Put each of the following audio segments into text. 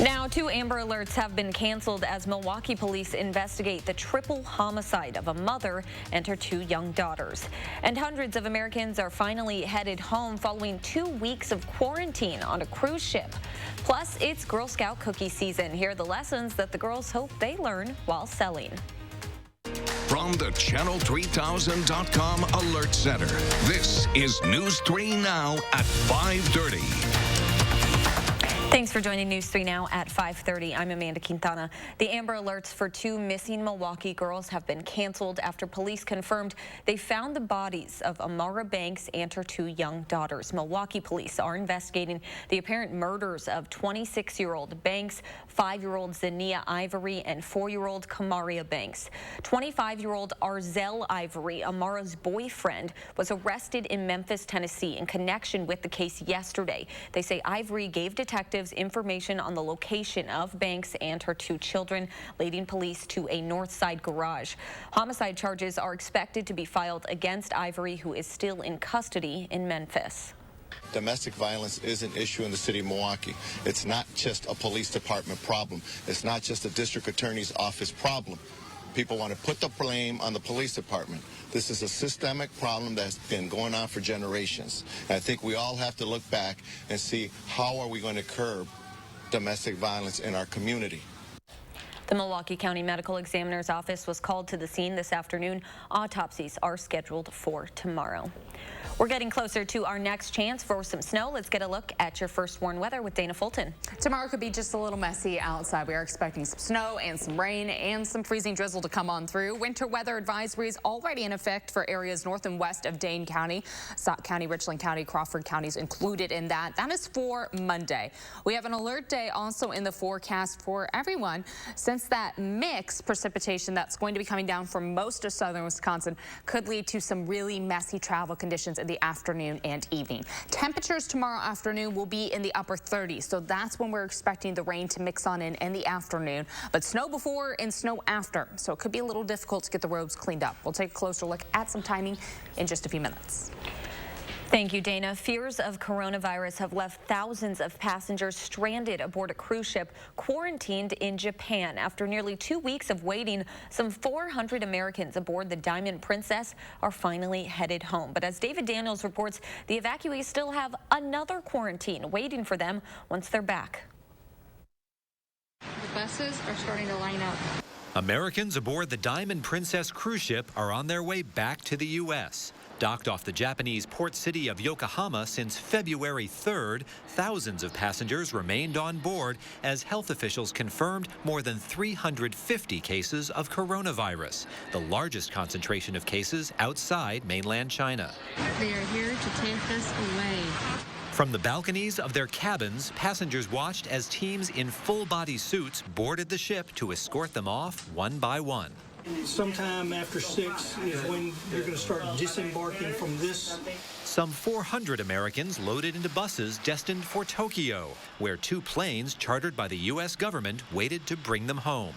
Now, 2 Amber Alerts have been canceled as Milwaukee police investigate the triple homicide of a mother and her 2 young daughters. And hundreds of Americans are finally headed home following 2 weeks of quarantine on a cruise ship. Plus, it's Girl Scout cookie season. Here are the lessons that the girls hope they learn while selling. From the Channel3000.com Alert Center, this is News 3 Now at 5:30. Thanks for joining News 3 Now at 5:30. I'm Amanda Quintana. The Amber Alerts for 2 missing Milwaukee girls have been canceled after police confirmed they found the bodies of Amara Banks and her 2 young daughters. Milwaukee police are investigating the apparent murders of 26-year-old Banks, 5-year-old Zania Ivory, and 4-year-old Kamaria Banks. 25-year-old Arzel Ivory, Amara's boyfriend, was arrested in Memphis, Tennessee in connection with the case yesterday. They say Ivory gave detectives information on the location of Banks and her 2 children, leading police to a north side garage. Homicide charges are expected to be filed against Ivory, who is still in custody in Memphis. Domestic violence is an issue in the city of Milwaukee. It's not just a police department problem. It's not just a district attorney's office problem. People want to put the blame on the police department. This is a systemic problem that's been going on for generations. And I think we all have to look back and see how are we going to curb domestic violence in our community. The Milwaukee County Medical Examiner's Office was called to the scene this afternoon. Autopsies are scheduled for tomorrow. We're getting closer to our next chance for some snow. Let's get a look at your first warn weather with Dana Fulton. Tomorrow could be just a little messy outside. We are expecting some snow and some rain and some freezing drizzle to come on through. Winter weather advisories already in effect for areas north and west of Dane County. Sauk County, Richland County, Crawford counties included in that. That is for Monday. We have an alert day also in the forecast for everyone, since that mixed precipitation that's going to be coming down from most of southern Wisconsin could lead to some really messy travel conditions in the afternoon and evening. Temperatures tomorrow afternoon will be in the upper 30s, so that's when we're expecting the rain to mix on in the afternoon, but snow before and snow after, so it could be a little difficult to get the roads cleaned up. We'll take a closer look at some timing in just a few minutes. Thank you, Dana. Fears of coronavirus have left thousands of passengers stranded aboard a cruise ship quarantined in Japan. After nearly 2 weeks of waiting, some 400 Americans aboard the Diamond Princess are finally headed home. But as David Daniels reports, the evacuees still have another quarantine waiting for them once they're back. The buses are starting to line up. Americans aboard the Diamond Princess cruise ship are on their way back to the U.S. Docked off the Japanese port city of Yokohama since February 3rd, thousands of passengers remained on board as health officials confirmed more than 350 cases of coronavirus, the largest concentration of cases outside mainland China. They are here to take us away. From the balconies of their cabins, passengers watched as teams in full-body suits boarded the ship to escort them off one by one. Sometime after 6 is when you're going to start disembarking from this. Some 400 Americans loaded into buses destined for Tokyo, where 2 planes chartered by the U.S. government waited to bring them home.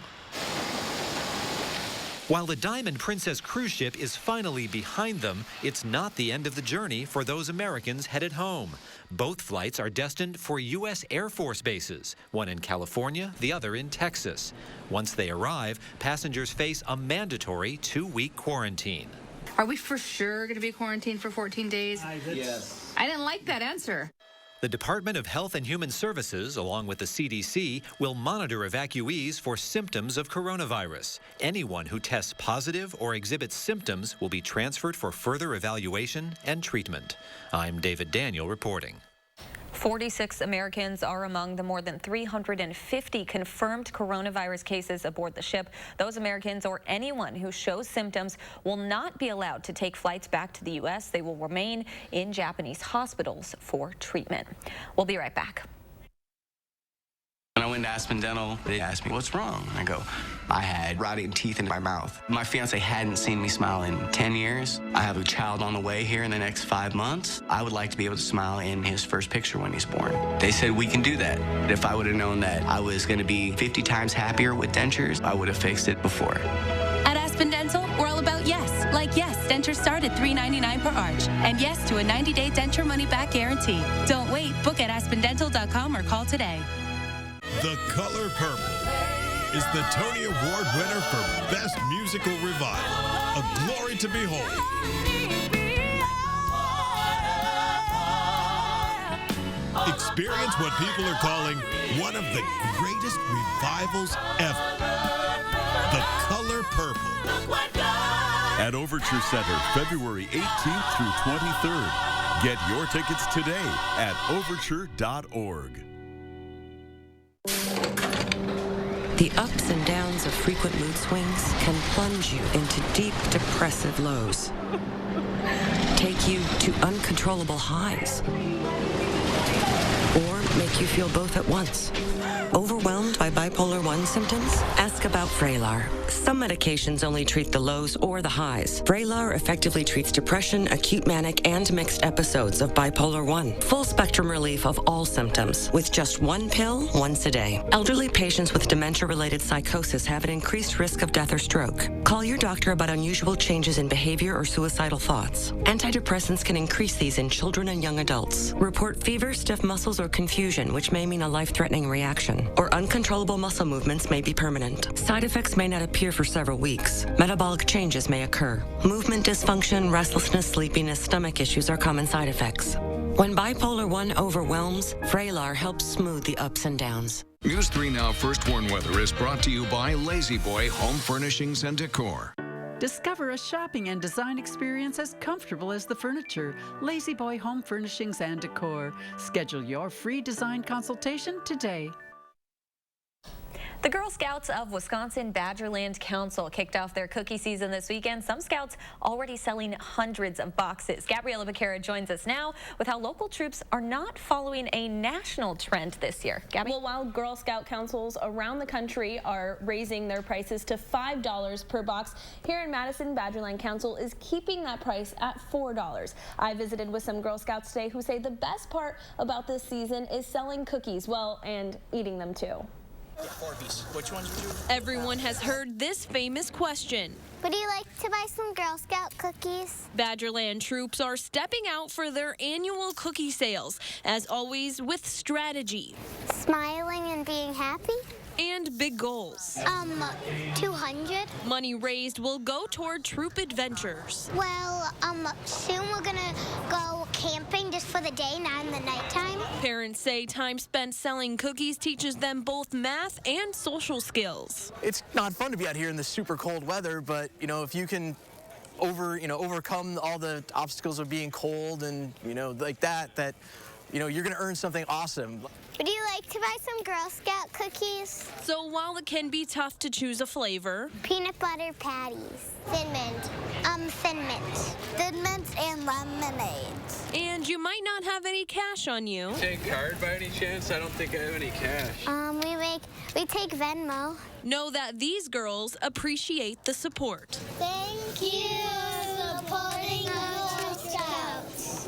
While the Diamond Princess cruise ship is finally behind them, it's not the end of the journey for those Americans headed home. Both flights are destined for U.S. Air Force bases, one in California, the other in Texas. Once they arrive, passengers face a mandatory 2-week quarantine. Are we for sure going to be quarantined for 14 days? Yes. I didn't like that answer. The Department of Health and Human Services, along with the CDC, will monitor evacuees for symptoms of coronavirus. Anyone who tests positive or exhibits symptoms will be transferred for further evaluation and treatment. I'm David Daniel reporting. 46 Americans are among the more than 350 confirmed coronavirus cases aboard the ship. Those Americans or anyone who shows symptoms will not be allowed to take flights back to the U.S. They will remain in Japanese hospitals for treatment. We'll be right back. When I went to Aspen Dental, they asked me, what's wrong? I go, I had rotting teeth in my mouth. My fiance hadn't seen me smile in 10 years. I have a child on the way here in the next 5 months. I would like to be able to smile in his first picture when he's born. They said, we can do that. If I would have known that I was going to be 50 times happier with dentures, I would have fixed it before. At Aspen Dental, we're all about yes. Like yes, dentures start at $3.99 per arch. And yes to a 90-day denture money-back guarantee. Don't wait. Book at aspendental.com or call today. The Color Purple is the Tony Award winner for Best Musical Revival, a glory to behold. Experience what people are calling one of the greatest revivals ever. The Color Purple. At Overture Center, February 18th through 23rd. Get your tickets today at overture.org. The ups and downs of frequent mood swings can plunge you into deep, depressive lows. Take you to uncontrollable highs. Or make you feel both at once. Overwhelmed by bipolar 1 symptoms? Ask about Vraylar. Some medications only treat the lows or the highs. Vraylar effectively treats depression, acute manic, and mixed episodes of bipolar 1. Full spectrum relief of all symptoms with just one pill once a day. Elderly patients with dementia-related psychosis have an increased risk of death or stroke. Call your doctor about unusual changes in behavior or suicidal thoughts. Antidepressants can increase these in children and young adults. Report fever, stiff muscles, or confusion, which may mean a life-threatening reaction. Or uncontrollable muscle movements may be permanent. Side effects may not appear for several weeks. Metabolic changes may occur. Movement dysfunction, restlessness, sleepiness, stomach issues are common side effects. When bipolar 1 overwhelms, Vraylar helps smooth the ups and downs. News 3 Now First Warn Weather is brought to you by Lazy Boy Home Furnishings and Decor. Discover a shopping and design experience as comfortable as the furniture. Lazy Boy Home Furnishings and Decor. Schedule your free design consultation today. The Girl Scouts of Wisconsin Badgerland Council kicked off their cookie season this weekend. Some scouts already selling hundreds of boxes. Gabriella Becerra joins us now with how local troops are not following a national trend this year. Gabby? Well, while Girl Scout councils around the country are raising their prices to $5 per box, here in Madison, Badgerland Council is keeping that price at $4. I visited with some Girl Scouts today who say the best part about this season is selling cookies, well, and eating them too. Which ones would you? Everyone has heard this famous question. Would you like to buy some Girl Scout cookies? Badgerland troops are stepping out for their annual cookie sales, as always with strategy. Smiling and being happy? And big goals. 200. Money raised will go toward troop adventures. Well, soon we're gonna go camping just for the day, not in the nighttime. Parents say time spent selling cookies teaches them both math and social skills. It's not fun to be out here in this super cold weather, but if you can overcome all the obstacles of being cold and like that you're gonna earn something awesome. Would you like to buy some Girl Scout cookies? So while it can be tough to choose a flavor, peanut butter patties, Thin Mint, Thin Mint, Thin Mint and lemonades. And you might not have any cash on you. Take card by any chance? I don't think I have any cash. We take Venmo. Know that these girls appreciate the support. Thank you for supporting Girl Scouts.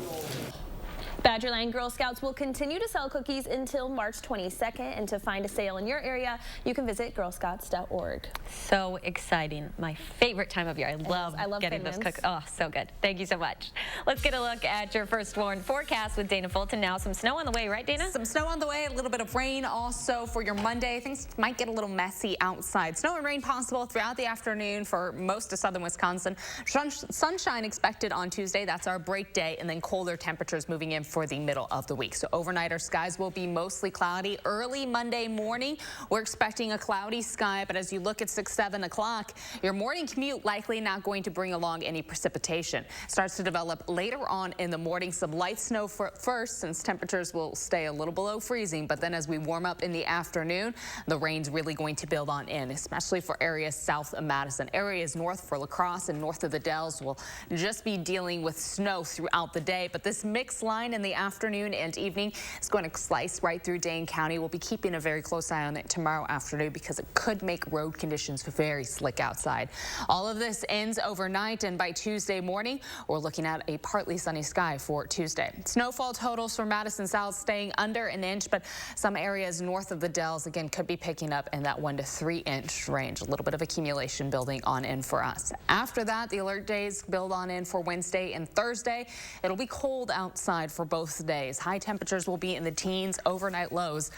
Badgerland Girl Scouts will continue to sell cookies until March 22nd, and to find a sale in your area, you can visit girlscouts.org. So exciting. My favorite time of year. I love getting those cookies. Oh, so good. Thank you so much. Let's get a look at your first warn forecast with Dana Fulton now. Some snow on the way, right, Dana? Some snow on the way, a little bit of rain also for your Monday. Things might get a little messy outside. Snow and rain possible throughout the afternoon for most of southern Wisconsin. Sunshine expected on Tuesday. That's our break day, and then colder temperatures moving in for the middle of the week. So overnight, our skies will be mostly cloudy. Early Monday morning, we're expecting a cloudy sky, but as you look at 6, 7 o'clock, your morning commute likely not going to bring along any precipitation. Starts to develop later on in the morning. Some light snow first, since temperatures will stay a little below freezing, but then as we warm up in the afternoon, the rain's really going to build on in, especially for areas south of Madison. Areas north for La Crosse and north of the Dells will just be dealing with snow throughout the day, but this mixed line in the afternoon and evening is going to slice right through Dane County. We'll be keeping a very close eye on it tomorrow afternoon because it could make road conditions very slick outside. All of this ends overnight, and by Tuesday morning, we're looking at a partly sunny sky for Tuesday. Snowfall totals for Madison South staying under an inch, but some areas north of the Dells again could be picking up in that 1 to 3 inch range. A little bit of accumulation building on in for us. After that, the alert days build on in for Wednesday and Thursday. It'll be cold outside for both days. High temperatures will be in the teens, overnight lows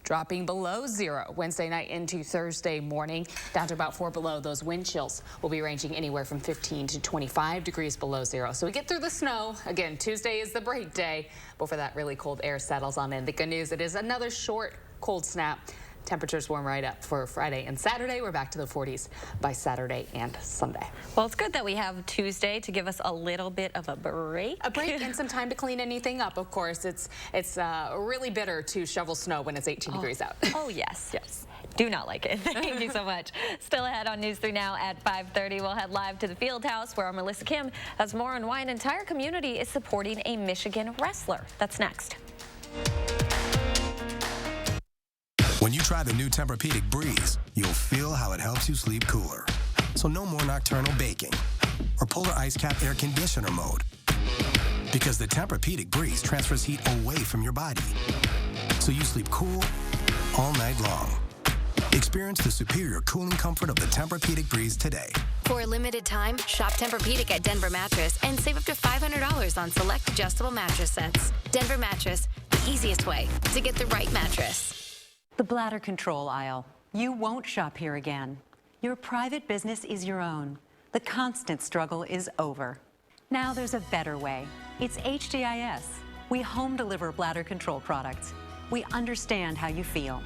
dropping below 0 Wednesday night into Thursday morning, down to about 4 below. Those wind chills will be ranging anywhere from 15 to 25 degrees below 0. So we get through the snow. Again, Tuesday is the break day before that really cold air settles on in. The good news, it is another short cold snap. Temperatures warm right up for Friday and Saturday. We're back to the 40s by Saturday and Sunday. Well, it's good that we have Tuesday to give us a little bit of a break. A break and some time to clean anything up, of course. It's really bitter to shovel snow when it's 18 degrees out. Oh, yes. Yes. Do not like it. Thank you so much. Still ahead on News 3 Now at 5:30. We'll head live to the Field House where our Melissa Kim has more on why an entire community is supporting a Michigan wrestler. That's next. When you try the new Tempur-Pedic Breeze, you'll feel how it helps you sleep cooler. So no more nocturnal baking or polar ice cap air conditioner mode. Because the Tempur-Pedic Breeze transfers heat away from your body. So you sleep cool all night long. Experience the superior cooling comfort of the Tempur-Pedic Breeze today. For a limited time, shop Tempur-Pedic at Denver Mattress and save up to $500 on select adjustable mattress sets. Denver Mattress, the easiest way to get the right mattress. The bladder control aisle. You won't shop here again. Your private business is your own. The constant struggle is over. Now there's a better way. It's HDIS. We home deliver bladder control products. We understand how you feel.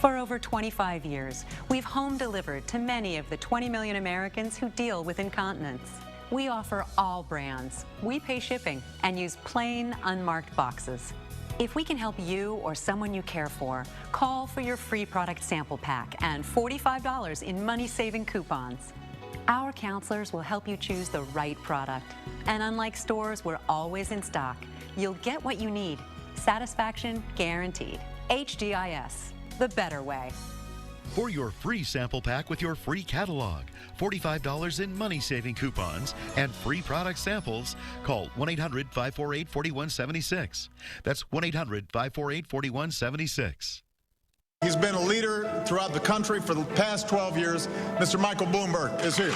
For over 25 years, we've home delivered to many of the 20 million Americans who deal with incontinence. We offer all brands. We pay shipping and use plain, unmarked boxes. If we can help you or someone you care for, call for your free product sample pack and $45 in money-saving coupons. Our counselors will help you choose the right product. And unlike stores, we're always in stock. You'll get what you need. Satisfaction guaranteed. HDIS, the better way. For your free sample pack with your free catalog, $45 in money-saving coupons, and free product samples, call 1-800-548-4176. That's 1-800-548-4176. He's been a leader throughout the country for the past 12 years. Mr. Michael Bloomberg is here.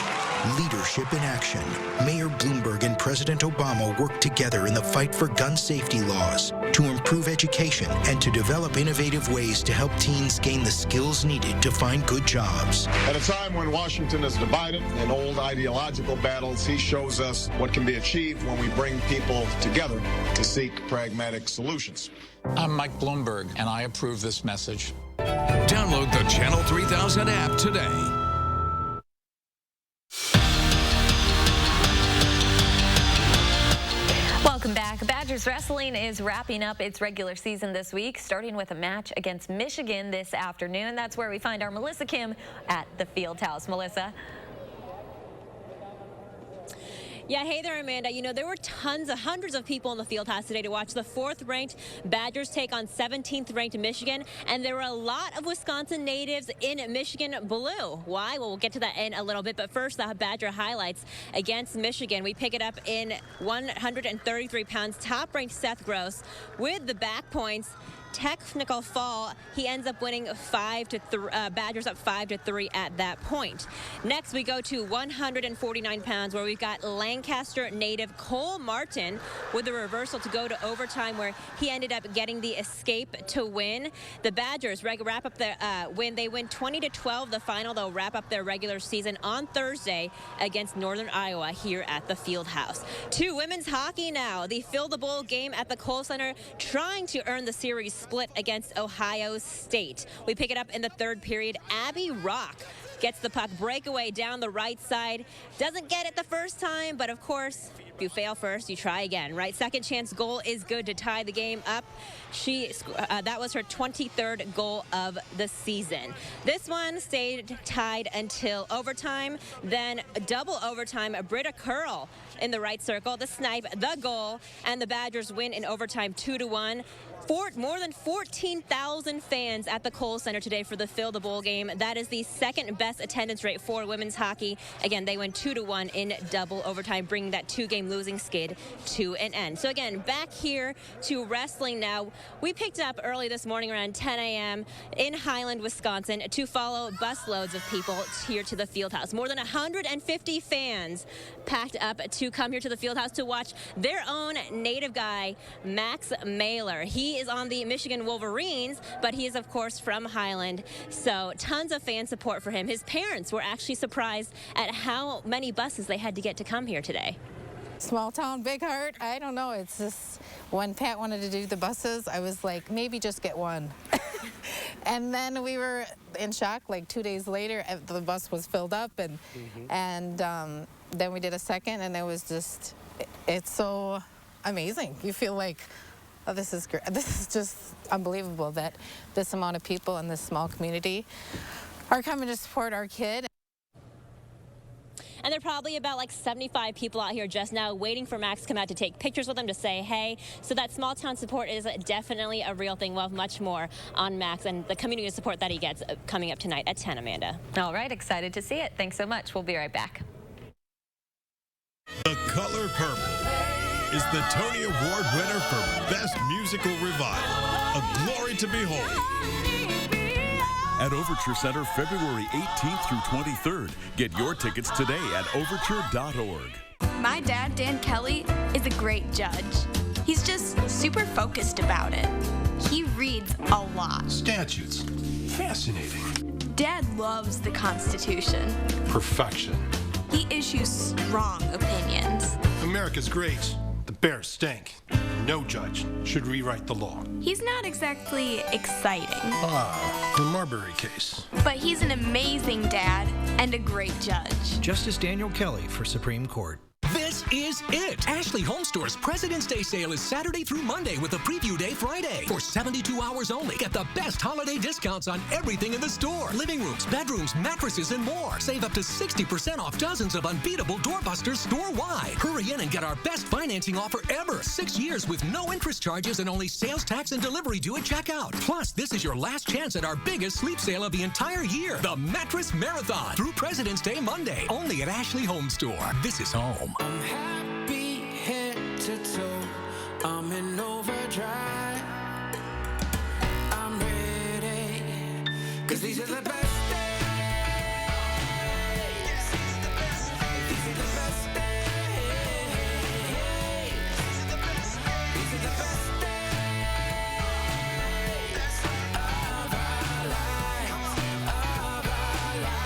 Leadership in action. Mayor Bloomberg and President Obama worked together in the fight for gun safety laws, to improve education, and to develop innovative ways to help teens gain the skills needed to find good jobs. At a time when Washington is divided in old ideological battles, he shows us what can be achieved when we bring people together to seek pragmatic solutions. I'm Mike Bloomberg, and I approve this message. Download the Channel 3000 app today. Welcome back. Badgers wrestling is wrapping up its regular season this week, starting with a match against Michigan this afternoon. That's where we find our Melissa Kim at the Field House. Melissa. Yeah, hey there, Amanda. You know, there were hundreds of people in the field house today to watch the 4th-ranked Badgers take on 17th-ranked Michigan, and there were a lot of Wisconsin natives in Michigan blue. Why? Well, we'll get to that in a little bit, but first, the Badger highlights against Michigan. We pick it up in 133 pounds. Top-ranked Seth Gross with the back points. Technical fall. He ends up winning Badgers up 5-3 at that point. Next, we go to 149 pounds, where we've got Lancaster native Cole Martin with the reversal to go to overtime, where he ended up getting the escape to win. The Badgers wrap up their win. They win 20-12 the final. They'll wrap up their regular season on Thursday against Northern Iowa here at the Field House. To women's hockey now. The Fill the Bowl game at the Kohl Center, trying to earn the series split against Ohio State. We pick it up in the 3rd period. Abby Rock gets the puck breakaway down the right side. Doesn't get it the first time, but of course, if you fail first, you try again, right? Second chance goal is good to tie the game up. That was her 23rd goal of the season. This one stayed tied until overtime, then double overtime. Britta Curl in the right circle, the snipe, the goal, and the Badgers win in overtime 2-1. More than 14,000 fans at the Kohl Center today for the Fill the Bowl game. That is the 2nd best attendance rate for women's hockey. Again, they win 2-1 in double overtime, bringing that 2-game from losing skid to an end. So again, back here to wrestling now. We picked up early this morning around 10 a.m. in Highland, Wisconsin to follow busloads of people here to the field house. More than 150 fans packed up to come here to the field house to watch their own native guy, Max Mailer. He is on the Michigan Wolverines, but he is, of course, from Highland. So tons of fan support for him. His parents were actually surprised at how many buses they had to get to come here today. Small town, big heart. I don't know. It's just when Pat wanted to do the buses, I was like, maybe just get one. And then we were in shock. Like 2 days later, the bus was filled up, and then we did a second, and it was just, it's so amazing. You feel like, oh, this is great. This is just unbelievable that this amount of people in this small community are coming to support our kid. And there are probably about like 75 people out here just now waiting for Max to come out to take pictures with him, to say hey. So that small town support is definitely a real thing. We'll have much more on Max and the community support that he gets coming up tonight at 10, Amanda. All right, excited to see it. Thanks so much. We'll be right back. The Color Purple is the Tony Award winner for Best Musical Revival. A glory to behold. At Overture Center, February 18th through 23rd. Get your tickets today at overture.org. My dad, Dan Kelly, is a great judge. He's just super focused about it. He reads a lot. Statutes. Fascinating. Dad loves the Constitution. Perfection. He issues strong opinions. America's great. The bears stink. No judge should rewrite the law. He's not exactly exciting. Ah, the Marbury case. But he's an amazing dad and a great judge. Justice Daniel Kelly for Supreme Court. This is it! Ashley Home Store's President's Day sale is Saturday through Monday with a preview day Friday. For 72 hours only, get the best holiday discounts on everything in the store. Living rooms, bedrooms, mattresses, and more. Save up to 60% off dozens of unbeatable doorbusters store-wide. Hurry in and get our best financing offer ever. 6 years with no interest charges and only sales tax and delivery due at checkout. Plus, this is your last chance at our biggest sleep sale of the entire year. The Mattress Marathon through President's Day Monday. Only at Ashley Home Store. This is home. I'm happy head to toe. I'm in overdrive. I'm ready. 'Cause these are the best days. These are the best days. These are the best days. These are the best days. These are the best days of our lives. Of our lives. Yeah.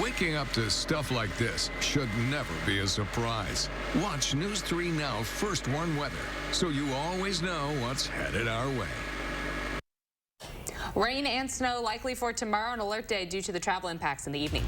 Waking up to stuff like this should never be a surprise. Watch News 3 Now First Warn Weather so you always know what's headed our way. Rain and snow likely for tomorrow, an alert day due to the travel impacts in the evening.